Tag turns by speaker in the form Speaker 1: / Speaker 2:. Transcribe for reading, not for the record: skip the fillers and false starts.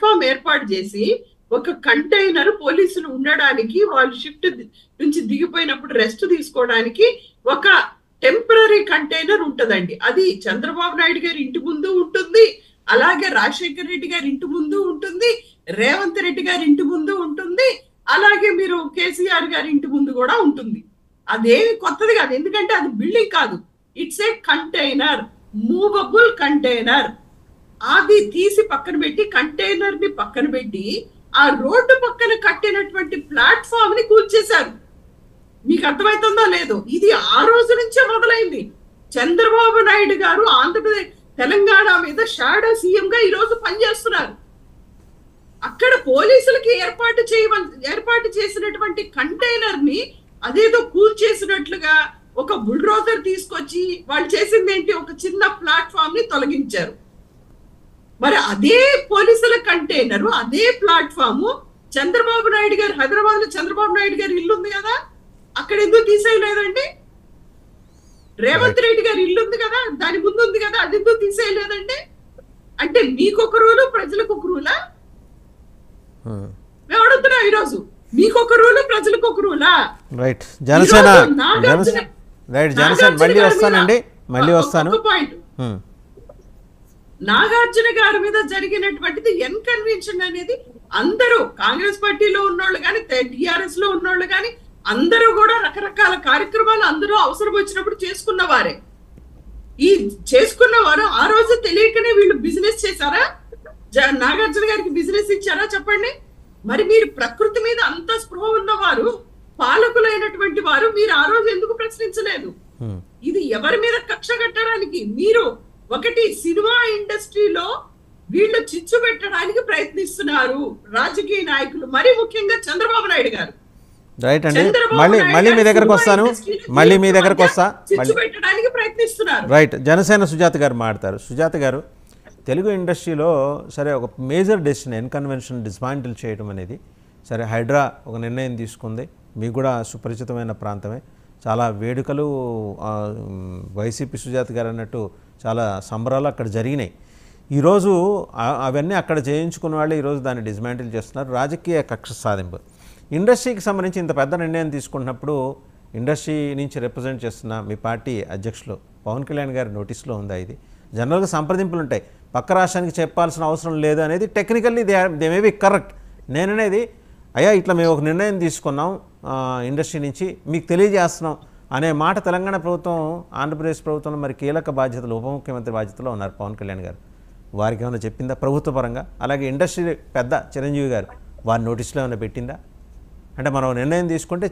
Speaker 1: Platform ఏర్పాటు చేసి ఒక కంటైనర్ పోలీసులు ఉండడానికి, వాళ్ళు షిఫ్ట్ నుంచి దిగిపోయినప్పుడు రెస్ట్ తీసుకోవడానికి ఒక టెంపరీ కంటైనర్ ఉంటదండి. అది చంద్రబాబు నాయుడు గారి ఇంటి ముందు ఉంటుంది, అలాగే రాజశేఖర రెడ్డి గారి ఇంటి ముందు ఉంటుంది, రేవంత్ రెడ్డి గారి ఇంటి ముందు ఉంటుంది, అలాగే మీరు కేసీఆర్ గారి ఇంటి ముందు కూడా ఉంటుంది. అదేమి కొత్తది కాదు, ఎందుకంటే అది బిల్డింగ్ కాదు, it's a container, movable container. అది తీసి పక్కన పెట్టి, కంటైనర్ ని పక్కన పెట్టి ఆ రోడ్డు పక్కన కట్టినటువంటి ప్లాట్ఫామ్ ని కూల్చేశారు. మీకు అర్థమవుతుందో లేదో, ఇది ఆ రోజు నుంచే మొదలైంది. చంద్రబాబు నాయుడు గారు ఆంధ్రప్రదేశ్ తెలంగాణ మీద షాడో సీఎం గా ఈ రోజు పనిచేస్తున్నారు. అక్కడ పోలీసులకి ఏర్పాటు చేసినటువంటి కంటైనర్ ని అదేదో కూల్చేసినట్లుగా ఒక బుల్డోజర్ తీసుకొచ్చి వాళ్ళు చేసింది ఏంటి, ఒక చిన్న ప్లాట్ఫామ్ ని తొలగించారు. మరి అదే పోలీసుల కంటైనర్, అదే ప్లాట్ఫామ్ చంద్రబాబు నాయుడు గారు, హైదరాబాద్ లో చంద్రబాబు నాయుడు గారి ఇల్లు ఉంది కదా, అక్కడ ఎందుకు తీసేయలేదండి? రేవంత్ రెడ్డి గారి ఇల్లు ఉంది కదా, దాని ముందు ఉంది కదా, అది ఎందుకు తీసేయలేదండి? అంటే మీకొక రూలు, ప్రజలకు ఒక రూలా? మేము అడుగుతున్నాం ఈరోజు, మీకొక రూలు, ప్రజలకు ఒక రూలా?
Speaker 2: రైట్, జనసేన మళ్ళీ వస్తానండి, మళ్ళీ వస్తాను.
Speaker 1: పాయింట్, నాగార్జున గారి మీద జరిగినటువంటిది ఎన్కన్వెన్షన్ అనేది అందరూ కాంగ్రెస్ పార్టీలో ఉన్నోళ్ళు కానీ, టిఆర్ఎస్ లో ఉన్నోళ్ళు కానీ అందరూ కూడా రకరకాల కార్యక్రమాలు అందరూ అవసరం వచ్చినప్పుడు చేసుకున్నవారే. ఈ చేసుకున్నవారు ఆ రోజు తెలియకనే వీళ్ళు బిజినెస్ చేశారా? నాగార్జున గారికి బిజినెస్ ఇచ్చారా చెప్పండి? మరి మీరు ప్రకృతి మీద అంత స్పృహ ఉన్నవారు, పాలకులైనటువంటి వారు, మీరు ఆ రోజు ఎందుకు ప్రశ్నించలేదు? ఇది ఎవరి మీద కక్ష కట్టడానికి? మీరు ఒకటి సినిమా ఇండస్ట్రీలో వీళ్ళు చిచ్చు పెట్టడానికి ప్రయత్నిస్తున్నారు రాజకీయ నాయకులు, మరి ముఖ్యంగా చంద్రబాబు నాయుడు గారు.
Speaker 2: రైట్ అండి, మళ్ళీ మీ దగ్గరకు వస్తాను, మళ్ళీ మీ దగ్గరకు వస్తా.
Speaker 1: చిచ్చు పెట్టడానికి ప్రయత్నిస్తున్నారు.
Speaker 2: రైట్, జనసేన సుజాత గారు మాట్లాడతారు. సుజాత గారు, తెలుగు ఇండస్ట్రీలో సరే ఒక మేజర్ డెసిషన్ ఎన్కన్వెన్షన్ డిస్మాంటిల్ చేయడం అనేది, సరే హైడ్రా ఒక నిర్ణయం తీసుకుంది, మీకు కూడా సుపరిచితమైన ప్రాంతమే, చాలా వేడుకలు, వైసీపీ సుజాత గారు అన్నట్టు చాలా సంబరాలు అక్కడ జరిగినాయి. ఈరోజు అవన్నీ అక్కడ చేయించుకున్న వాళ్ళు ఈరోజు దాన్ని డిస్మాంటిల్ చేస్తున్నారు, రాజకీయ కక్ష సాధింపు. ఇండస్ట్రీకి సంబంధించి ఇంత పెద్ద నిర్ణయం తీసుకున్నప్పుడు ఇండస్ట్రీ నుంచి రిప్రజెంట్ చేస్తున్న మీ పార్టీ అధ్యక్షులు పవన్ కళ్యాణ్ గారి నోటీస్లో ఉందా? ఇది జనరల్గా సంప్రదింపులు ఉంటాయి, పక్క రాష్ట్రానికి చెప్పాల్సిన అవసరం లేదు అనేది technically they may be correct. నేననేది అయ్యా ఇట్లా మేము ఒక నిర్ణయం తీసుకున్నాం ఇండస్ట్రీ నుంచి మీకు తెలియజేస్తున్నాం అనే మాట తెలంగాణ ప్రభుత్వం, ఆంధ్రప్రదేశ్ ప్రభుత్వంలో మరి కీలక బాధ్యతలు, ఉప ముఖ్యమంత్రి బాధ్యతలో ఉన్నారు పవన్ కళ్యాణ్ గారు. వారికి ఏమైనా చెప్పిందా ప్రభుత్వ పరంగా? అలాగే ఇండస్ట్రీ పెద్ద చిరంజీవి గారు వారి నోటీసులో ఏమైనా పెట్టిందా? అంటే మనం నిర్ణయం తీసుకుంటే